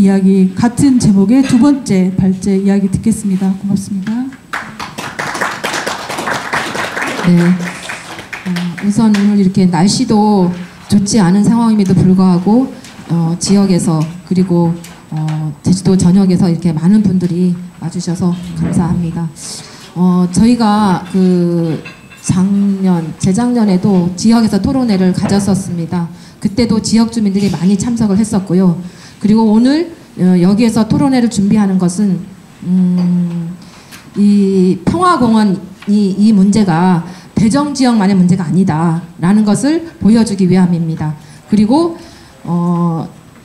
이야기 같은 제목의 두 번째 발제 이야기 듣겠습니다. 고맙습니다. 네, 우선 오늘 이렇게 날씨도 좋지 않은 상황임에도 불구하고 지역에서 그리고 제주도 전역에서 이렇게 많은 분들이 와주셔서 감사합니다. 저희가 재작년에도 지역에서 토론회를 가졌었습니다. 그때도 지역 주민들이 많이 참석을 했었고요. 그리고 오늘 여기에서 토론회를 준비하는 것은 이 평화공원 이 문제가 대정 지역만의 문제가 아니다라는 것을 보여주기 위함입니다. 그리고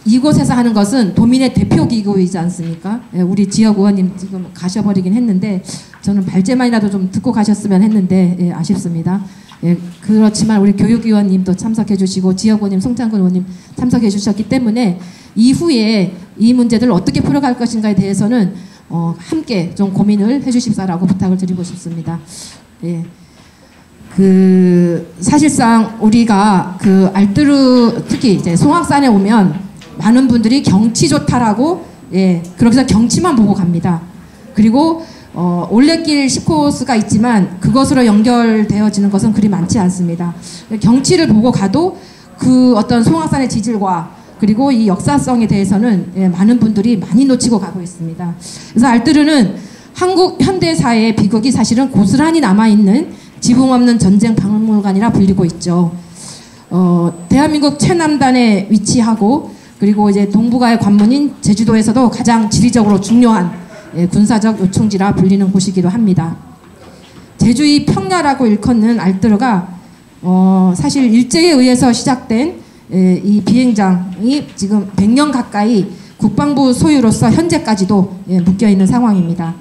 이곳에서 하는 것은 도민의 대표 기구이지 않습니까? 우리 지역 의원님 지금 가셔버리긴 했는데 저는 발제만이라도 좀 듣고 가셨으면 했는데 아쉽습니다. 그렇지만 우리 교육위원님도 참석해 주시고 지역 의원님 송창근 의원님 참석해 주셨기 때문에 이후에 이 문제들을 어떻게 풀어갈 것인가에 대해서는 함께 좀 고민을 해 주십사라고 부탁을 드리고 싶습니다. 사실상 우리가 알뜨르 특히 이제 송악산에 오면 많은 분들이 경치 좋다라고 그렇게 해서 경치만 보고 갑니다. 그리고 올레길 10코스가 있지만 그것으로 연결되어지는 것은 그리 많지 않습니다. 경치를 보고 가도 그 어떤 송악산의 지질과 그리고 이 역사성에 대해서는 많은 분들이 많이 놓치고 가고 있습니다. 그래서 알뜨르는 한국 현대사의 비극이 사실은 고스란히 남아있는 지붕 없는 전쟁 박물관이라 불리고 있죠. 대한민국 최남단에 위치하고 그리고 이제 동북아의 관문인 제주도에서도 가장 지리적으로 중요한 군사적 요충지라 불리는 곳이기도 합니다. 제주의 평야라고 일컫는 알뜨르가 사실 일제에 의해서 시작된 이 비행장이 지금 100년 가까이 국방부 소유로서 현재까지도 묶여있는 상황입니다.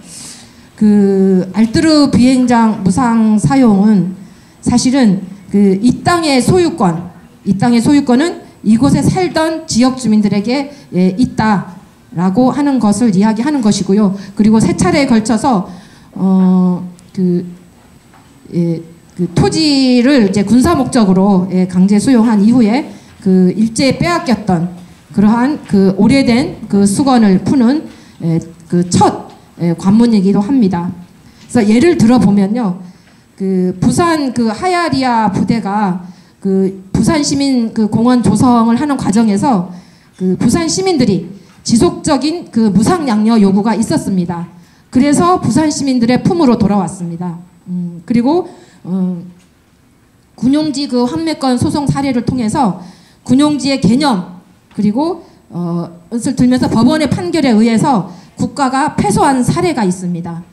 알뜨르 비행장 무상 사용은 사실은 이 땅의 소유권은 이곳에 살던 지역 주민들에게 있다라고 하는 것을 이야기하는 것이고요. 그리고 세 차례에 걸쳐서 토지를 이제 군사 목적으로 강제 수용한 이후에 일제에 빼앗겼던 그러한 오래된 수건을 푸는 첫 관문이기도 합니다. 그래서 예를 들어 보면요, 부산 하야리아 부대가 부산 시민 공원 조성을 하는 과정에서 부산 시민들이 지속적인 무상 양료 요구가 있었습니다. 그래서 부산 시민들의 품으로 돌아왔습니다. 그리고 군용지 환매권 소송 사례를 통해서 군용지의 개념 그리고 을 들면서 법원의 판결에 의해서 국가가 패소한 사례가 있습니다.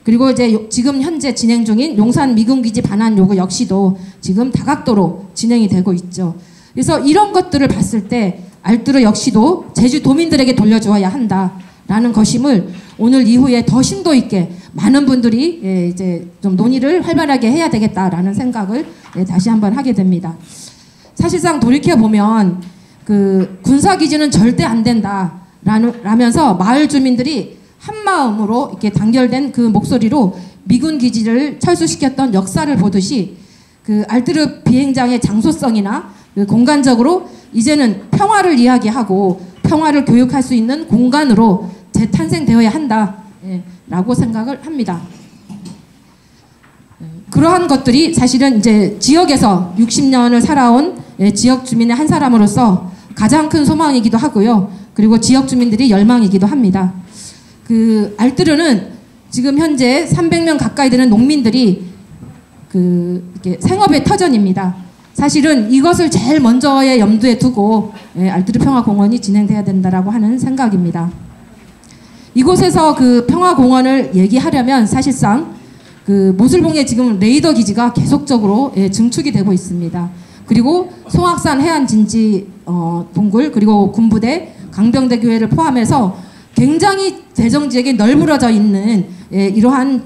그리고 이제 지금 현재 진행 중인 용산 미군기지 반환 요구 역시도 지금 다각도로 진행이 되고 있죠. 그래서 이런 것들을 봤을 때 알뜨르 역시도 제주도민들에게 돌려주어야 한다라는 것임을 오늘 이후에 더 심도 있게 많은 분들이 이제 좀 논의를 활발하게 해야 되겠다라는 생각을 다시 한번 하게 됩니다. 사실상 돌이켜보면 군사기지는 절대 안 된다라면서 마을 주민들이 한마음으로 이렇게 단결된 목소리로 미군 기지를 철수시켰던 역사를 보듯이 알뜨르 비행장의 장소성이나 공간적으로 이제는 평화를 이야기하고 평화를 교육할 수 있는 공간으로 재탄생되어야 한다라고 생각을 합니다. 그러한 것들이 사실은 이제 지역에서 60년을 살아온 지역 주민의 한 사람으로서 가장 큰 소망이기도 하고요. 그리고 지역 주민들이 열망이기도 합니다. 알뜨르는 지금 현재 300명 가까이 되는 농민들이 이렇게 생업의 터전입니다. 사실은 이것을 제일 먼저의 염두에 두고 알뜨르 평화공원이 진행돼야 된다라고 하는 생각입니다. 이곳에서 평화공원을 얘기하려면 사실상 모슬봉에 지금 레이더 기지가 계속적으로 증축이 되고 있습니다. 그리고 송악산 해안진지 동굴 그리고 군부대 강병대 교회를 포함해서 굉장히 대정지역에 널브러져 있는 이러한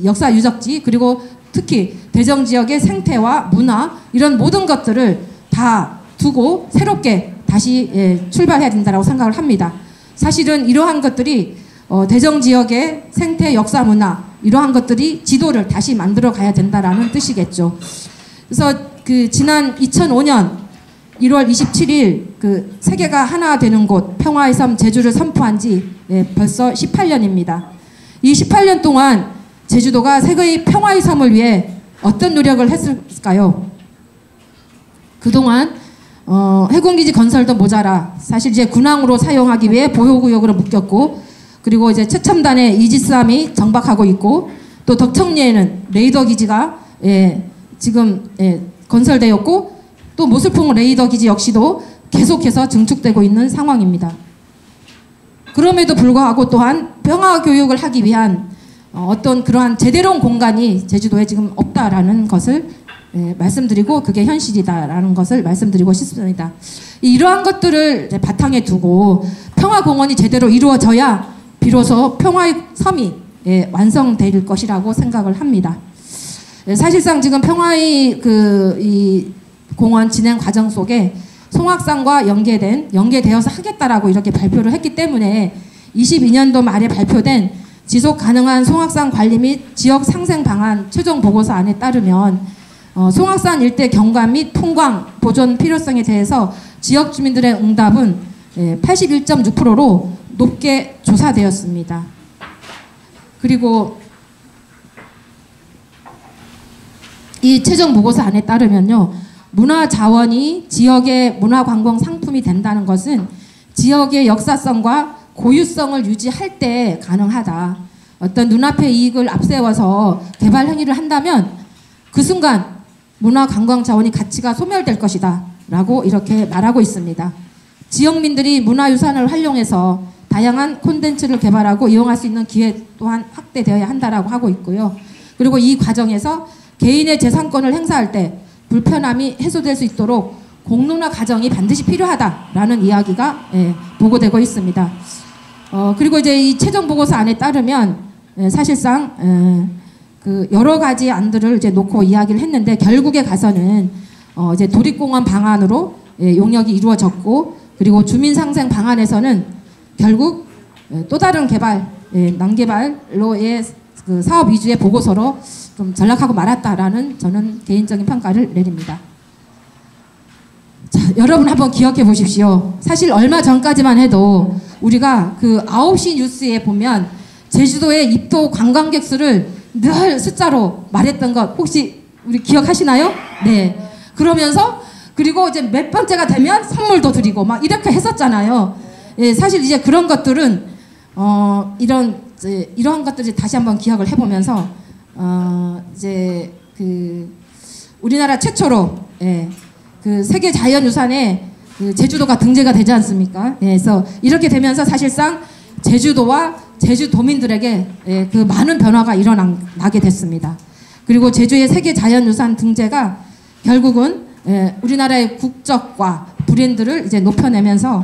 역사 유적지 그리고 특히 대정지역의 생태와 문화 이런 모든 것들을 다 두고 새롭게 다시 출발해야 된다고 생각을 합니다. 사실은 이러한 것들이 대정지역의 생태 역사 문화 이러한 것들이 지도를 다시 만들어 가야 된다라는 뜻이겠죠. 그래서 지난 2005년 1월 27일 그 세계가 하나 되는 곳 평화의 섬 제주를 선포한 지 벌써 18년입니다. 이 18년 동안 제주도가 세계의 평화의 섬을 위해 어떤 노력을 했을까요? 그동안 해군기지 건설도 모자라 사실 이제 군항으로 사용하기 위해 보호구역으로 묶였고, 그리고 이제 최첨단의 이지스함이 정박하고 있고, 또 덕청리에는 레이더 기지가 지금 건설되었고, 또 모슬풍 레이더 기지 역시도 계속해서 증축되고 있는 상황입니다. 그럼에도 불구하고 또한 평화 교육을 하기 위한 어떤 그러한 제대로운 공간이 제주도에 지금 없다라는 것을 말씀드리고, 그게 현실이다라는 것을 말씀드리고 싶습니다. 이러한 것들을 바탕에 두고 평화공원이 제대로 이루어져야 비로소 평화의 섬이 완성될 것이라고 생각을 합니다. 사실상 지금 평화의 이 공원 진행 과정 속에 송악산과 연계되어서 하겠다라고 이렇게 발표를 했기 때문에 22년도 말에 발표된 지속 가능한 송악산 관리 및 지역 상생 방안 최종 보고서 안에 따르면 송악산 일대 경관 및 풍광 보존 필요성에 대해서 지역 주민들의 응답은 81.6%로 높게 조사되었습니다. 그리고 이 최종 보고서 안에 따르면요, 문화 자원이 지역의 문화 관광 상품이 된다는 것은 지역의 역사성과 고유성을 유지할 때 가능하다. 어떤 눈앞의 이익을 앞세워서 개발 행위를 한다면 그 순간 문화 관광 자원이 가치가 소멸될 것이다 라고 이렇게 말하고 있습니다. 지역민들이 문화유산을 활용해서 다양한 콘텐츠를 개발하고 이용할 수 있는 기회 또한 확대되어야 한다라고 하고 있고요. 그리고 이 과정에서 개인의 재산권을 행사할 때 불편함이 해소될 수 있도록 공론화 과정이 반드시 필요하다라는 이야기가 보고되고 있습니다. 그리고 이제 이 최종 보고서 안에 따르면 사실상 그 여러 가지 안들을 이제 놓고 이야기를 했는데, 결국에 가서는 이제 도립공원 방안으로 용역이 이루어졌고, 그리고 주민상생 방안에서는 결국 또 다른 개발, 난개발로의 그 사업 위주의 보고서로 좀 전락하고 말았다라는 저는 개인적인 평가를 내립니다. 자, 여러분 한번 기억해 보십시오. 사실 얼마 전까지만 해도 우리가 그 9시 뉴스에 보면 제주도의 입도 관광객 수를 늘 숫자로 말했던 것 혹시 우리 기억하시나요? 네. 그러면서 그리고 이제 몇 번째가 되면 선물도 드리고 막 이렇게 했었잖아요. 사실 이제 그런 것들은 이러한 것들을 다시 한번 기억을 해보면서 이제 그 우리나라 최초로 그 세계 자연유산에 그 제주도가 등재가 되지 않습니까? 그래서 이렇게 되면서 사실상 제주도와 제주도민들에게 그 많은 변화가 일어나게 됐습니다. 그리고 제주의 세계 자연유산 등재가 결국은 우리나라의 국적과 브랜드를 이제 높여내면서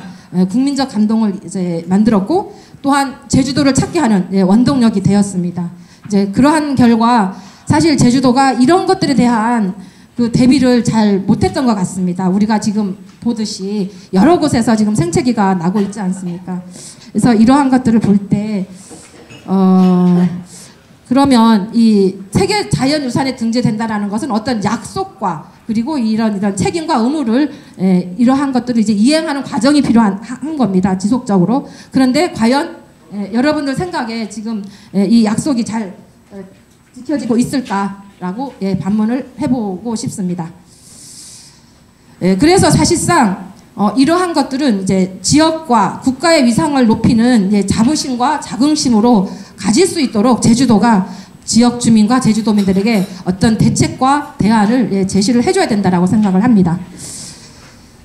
국민적 감동을 이제 만들었고, 또한 제주도를 찾게 하는 원동력이 되었습니다. 이제 그러한 결과 사실 제주도가 이런 것들에 대한 그 대비를 잘 못했던 것 같습니다. 우리가 지금 보듯이 여러 곳에서 지금 생채기가 나고 있지 않습니까? 그래서 이러한 것들을 볼 때 그러면 이 세계 자연유산에 등재된다라는 것은 어떤 약속과 그리고 이런 책임과 의무를 이러한 것들을 이제 이행하는 과정이 필요한 겁니다. 지속적으로. 그런데 과연 여러분들 생각에 지금 이 약속이 잘 지켜지고 있을까라고 반문을 해보고 싶습니다. 그래서 사실상 이러한 것들은 이제 지역과 국가의 위상을 높이는 자부심과 자긍심으로 가질 수 있도록 제주도가 지역 주민과 제주도민들에게 어떤 대책과 대안을 제시를 해줘야 된다라고 생각을 합니다.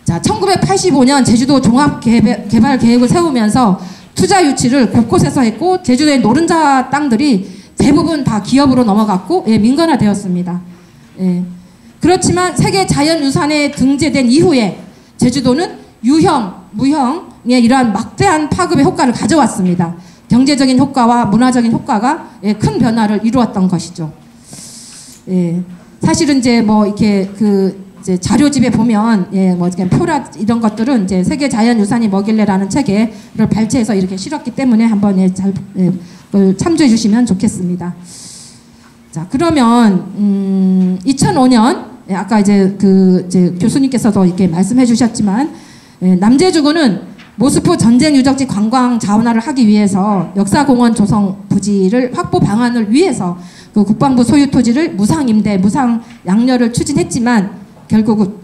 자, 1985년 제주도 종합개발 계획을 세우면서 투자 유치를 곳곳에서 했고, 제주도의 노른자 땅들이 대부분 다 기업으로 넘어갔고 민간화되었습니다. 그렇지만 세계 자연유산에 등재된 이후에 제주도는 유형, 무형의 이러한 막대한 파급의 효과를 가져왔습니다. 경제적인 효과와 문화적인 효과가 큰 변화를 이루었던 것이죠. 사실은 이제 뭐 이렇게 이제 자료집에 보면 뭐 이렇게 표라 이런 것들은 이제 세계 자연유산이 뭐길래라는 책에 를 발췌해서 이렇게 실었기 때문에 한번 잘 참조해 주시면 좋겠습니다. 자, 그러면 2005년 예, 아까 이제 이제 교수님께서도 이렇게 말씀해 주셨지만, 예, 남제주군은 모스포 전쟁 유적지 관광 자원화를 하기 위해서 역사공원 조성 부지를 확보 방안을 위해서 그 국방부 소유 토지를 무상 임대, 무상 양려를 추진했지만 결국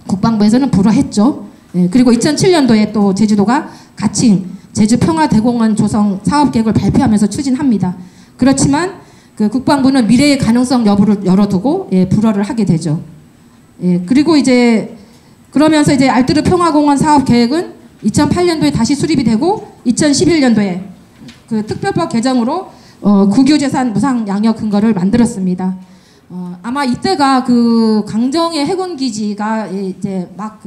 국방부에서는 불허했죠. 예, 그리고 2007년도에 또 제주도가 가칭 제주평화대공원 조성 사업 계획을 발표하면서 추진합니다. 그렇지만 그 국방부는 미래의 가능성 여부를 열어두고 예, 불허를 하게 되죠. 예, 그리고 이제 그러면서 이제 알뜨르 평화공원 사업 계획은 2008년도에 다시 수립이 되고 2011년도에 그 특별법 개정으로 국유재산 무상 양역 근거를 만들었습니다. 아마 이때가 그 강정의 해군 기지가 이제 막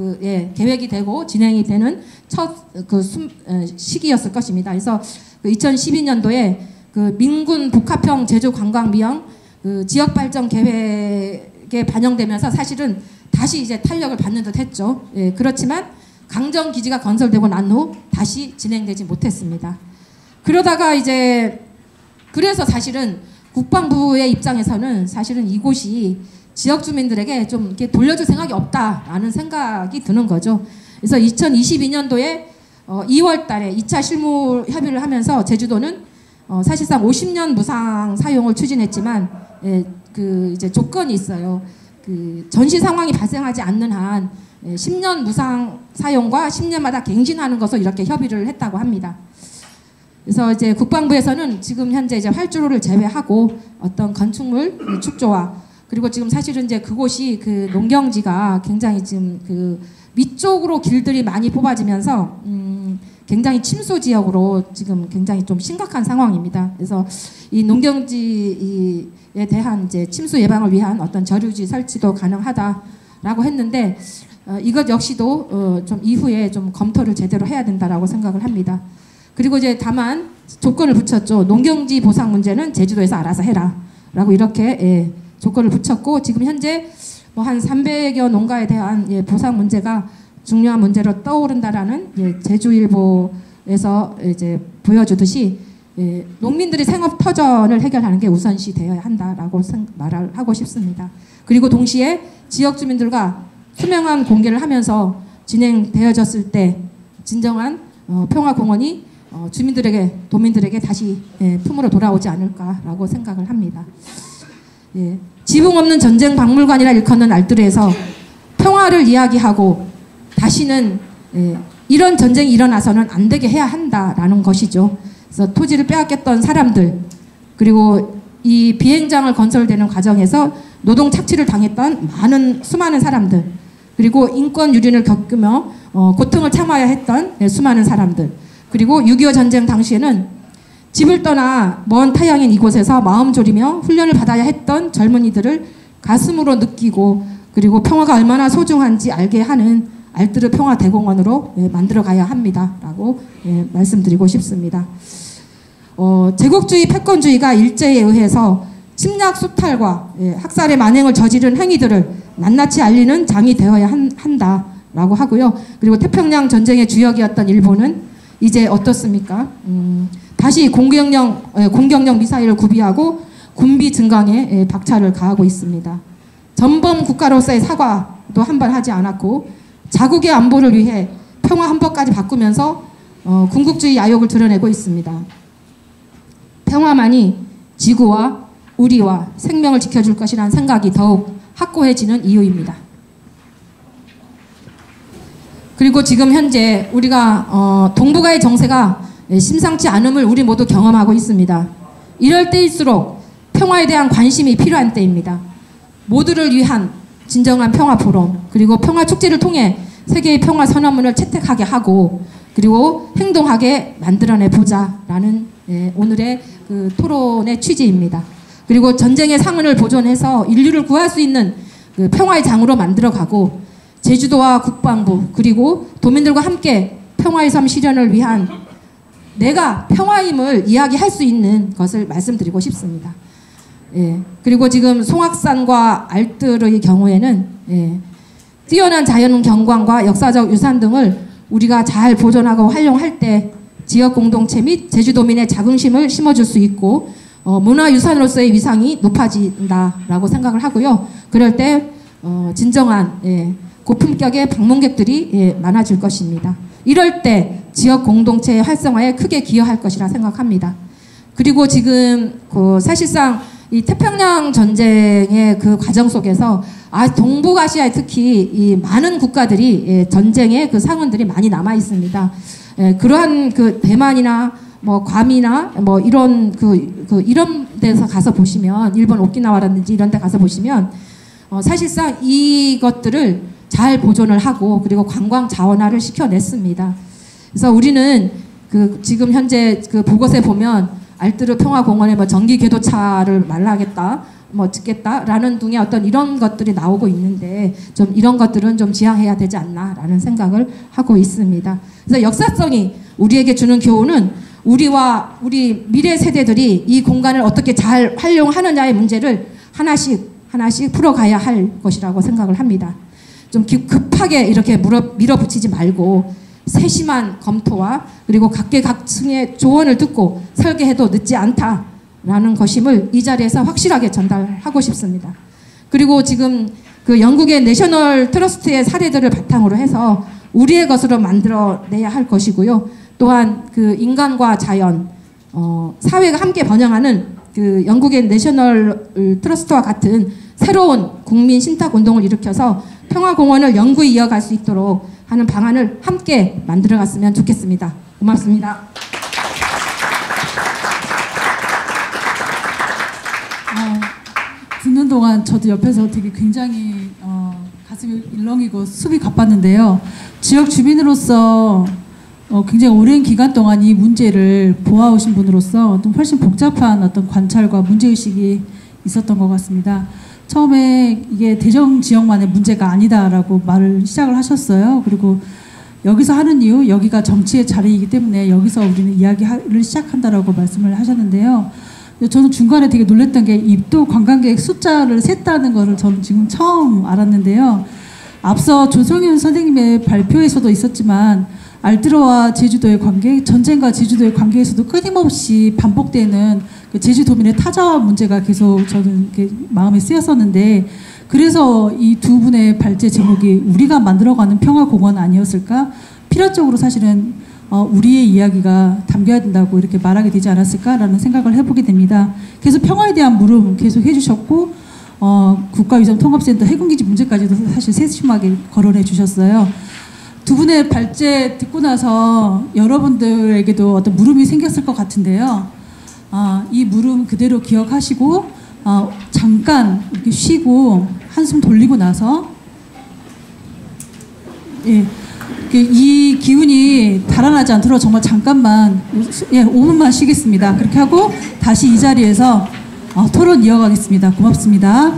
계획이 되고 진행이 되는 첫 시기였을 것입니다. 그래서 그 2012년도에 그 민군 복합형 제주 관광 미형 그 지역 발전 계획에 반영되면서 사실은 다시 이제 탄력을 받는 듯 했죠. 예, 그렇지만 강정 기지가 건설되고 난 후 다시 진행되지 못했습니다. 그러다가 이제 그래서 사실은 국방부의 입장에서는 사실은 이곳이 지역 주민들에게 좀 이렇게 돌려줄 생각이 없다라는 생각이 드는 거죠. 그래서 2022년도에 2월 달에 2차 실무 협의를 하면서 제주도는 사실상 50년 무상 사용을 추진했지만 그 이제 조건이 있어요. 그 전시 상황이 발생하지 않는 한 10년 무상 사용과 10년마다 갱신하는 것을 이렇게 협의를 했다고 합니다. 그래서 이제 국방부에서는 지금 현재 이제 활주로를 제외하고 어떤 건축물 축조와 그리고 지금 사실은 이제 그곳이 그 농경지가 굉장히 지금 그 위쪽으로 길들이 많이 뽑아지면서 굉장히 침수 지역으로 지금 굉장히 좀 심각한 상황입니다. 그래서 이 농경지에 대한 이제 침수 예방을 위한 어떤 저류지 설치도 가능하다라고 했는데 이것 역시도 좀 이후에 좀 검토를 제대로 해야 된다라고 생각을 합니다. 그리고 이제 다만 조건을 붙였죠. 농경지 보상 문제는 제주도에서 알아서 해라라고 이렇게 조건을 붙였고 지금 현재 뭐 한 300여 농가에 대한 보상 문제가 중요한 문제로 떠오른다라는 제주일보에서 이제 보여주듯이 농민들이 생업 터전을 해결하는 게 우선시 되어야 한다라고 말을 하고 싶습니다. 그리고 동시에 지역 주민들과 투명한 공개를 하면서 진행되어졌을 때 진정한 평화공원이 주민들에게 도민들에게 다시 품으로 돌아오지 않을까라고 생각을 합니다. 지붕 없는 전쟁 박물관이라 일컫는 알뜨르에서 평화를 이야기하고 다시는 이런 전쟁이 일어나서는 안 되게 해야 한다라는 것이죠. 그래서 토지를 빼앗겼던 사람들 그리고 이 비행장을 건설되는 과정에서 노동 착취를 당했던 수많은 사람들 그리고 인권 유린을 겪으며 고통을 참아야 했던 수많은 사람들 그리고 6.25 전쟁 당시에는 집을 떠나 먼 타향인 이곳에서 마음 졸이며 훈련을 받아야 했던 젊은이들을 가슴으로 느끼고 그리고 평화가 얼마나 소중한지 알게 하는 알뜨르 평화대공원으로 만들어가야 합니다. 라고 말씀드리고 싶습니다. 제국주의 패권주의가 일제에 의해서 침략 수탈과 학살의 만행을 저지른 행위들을 낱낱이 알리는 장이 되어야 한다라고 하고요. 그리고 태평양 전쟁의 주역이었던 일본은 이제 어떻습니까? 다시 공격용 미사일을 구비하고 군비 증강에 박차를 가하고 있습니다. 전범 국가로서의 사과도 한 번 하지 않았고 자국의 안보를 위해 평화 헌법까지 바꾸면서 군국주의 야욕을 드러내고 있습니다. 평화만이 지구와 우리와 생명을 지켜줄 것이라는 생각이 더욱 확고해지는 이유입니다. 그리고 지금 현재 우리가 동북아의 정세가 심상치 않음을 우리 모두 경험하고 있습니다. 이럴 때일수록 평화에 대한 관심이 필요한 때입니다. 모두를 위한 진정한 평화 포럼 그리고 평화 축제를 통해 세계의 평화 선언문을 채택하게 하고 그리고 행동하게 만들어내 보자라는 오늘의 그 토론의 취지입니다. 그리고 전쟁의 상흔을 보존해서 인류를 구할 수 있는 그 평화의 장으로 만들어가고 제주도와 국방부 그리고 도민들과 함께 평화의 섬 실현을 위한 내가 평화임을 이야기할 수 있는 것을 말씀드리고 싶습니다. 그리고 지금 송악산과 알뜨르의 경우에는 뛰어난 자연 경관과 역사적 유산 등을 우리가 잘 보존하고 활용할 때 지역 공동체 및 제주도민의 자긍심을 심어줄 수 있고 문화유산으로서의 위상이 높아진다라고 생각을 하고요. 그럴 때 진정한 고품격의 방문객들이 많아질 것입니다. 이럴 때 지역 공동체의 활성화에 크게 기여할 것이라 생각합니다. 그리고 지금 사실상 이 태평양 전쟁의 그 과정 속에서 동북아시아에 특히 이 많은 국가들이 전쟁의 그 상흔들이 많이 남아 있습니다. 그러한 그 대만이나 뭐 괌이나 뭐 이런 이런 데서 가서 보시면 일본 오키나와라든지 이런 데 가서 보시면 사실상 이것들을 잘 보존을 하고 그리고 관광 자원화를 시켜냈습니다. 그래서 우리는 지금 현재 보고서에 보면 알뜨르 평화공원에 뭐 전기 궤도차를 말라하겠다, 뭐 짓겠다라는 등의 어떤 이런 것들이 나오고 있는데 좀 이런 것들은 좀 지양해야 되지 않나라는 생각을 하고 있습니다. 그래서 역사성이 우리에게 주는 교훈은 우리와 우리 미래 세대들이 이 공간을 어떻게 잘 활용하느냐의 문제를 하나씩 풀어가야 할 것이라고 생각을 합니다. 좀 급하게 이렇게 밀어붙이지 말고 세심한 검토와 그리고 각계각층의 조언을 듣고 설계해도 늦지 않다라는 것임을 이 자리에서 확실하게 전달하고 싶습니다. 그리고 지금 영국의 내셔널 트러스트의 사례들을 바탕으로 해서 우리의 것으로 만들어내야 할 것이고요. 또한 인간과 자연, 사회가 함께 번영하는 영국의 내셔널 트러스트와 같은 새로운 국민 신탁 운동을 일으켜서 평화공원을 영구히 이어갈 수 있도록 하는 방안을 함께 만들어갔으면 좋겠습니다. 고맙습니다. 듣는 동안 저도 옆에서 되게 굉장히 가슴이 일렁이고 숨이 가빴는데요. 지역 주민으로서 굉장히 오랜 기간 동안 이 문제를 보아오신 분으로서 좀 훨씬 복잡한 어떤 관찰과 문제의식이 있었던 것 같습니다. 처음에 이게 대정 지역만의 문제가 아니다라고 말을 시작을 하셨어요. 그리고 여기서 하는 이유, 여기가 정치의 자리이기 때문에 여기서 우리는 이야기를 시작한다라고 말씀을 하셨는데요. 저는 중간에 되게 놀랐던 게 입도 관광객 숫자를 셌다는 거를 저는 지금 처음 알았는데요. 앞서 조성윤 선생님의 발표에서도 있었지만 알뜨르와 제주도의 관계, 전쟁과 제주도의 관계에서도 끊임없이 반복되는 제주도민의 타자화 문제가 계속 저는 마음에 쓰였었는데, 그래서 이 두 분의 발제 제목이 우리가 만들어가는 평화공원 아니었을까? 필연적으로 사실은 우리의 이야기가 담겨야 된다고 이렇게 말하게 되지 않았을까라는 생각을 해보게 됩니다. 계속 평화에 대한 물음 계속 해주셨고 국가위성 통합센터 해군기지 문제까지도 사실 세심하게 거론해 주셨어요. 두 분의 발제 듣고 나서 여러분들에게도 어떤 물음이 생겼을 것 같은데요. 이 물음 그대로 기억하시고 잠깐 이렇게 쉬고 한숨 돌리고 나서 이 기운이 달아나지 않도록 정말 잠깐만 5분만 쉬겠습니다. 그렇게 하고 다시 이 자리에서 토론 이어가겠습니다. 고맙습니다.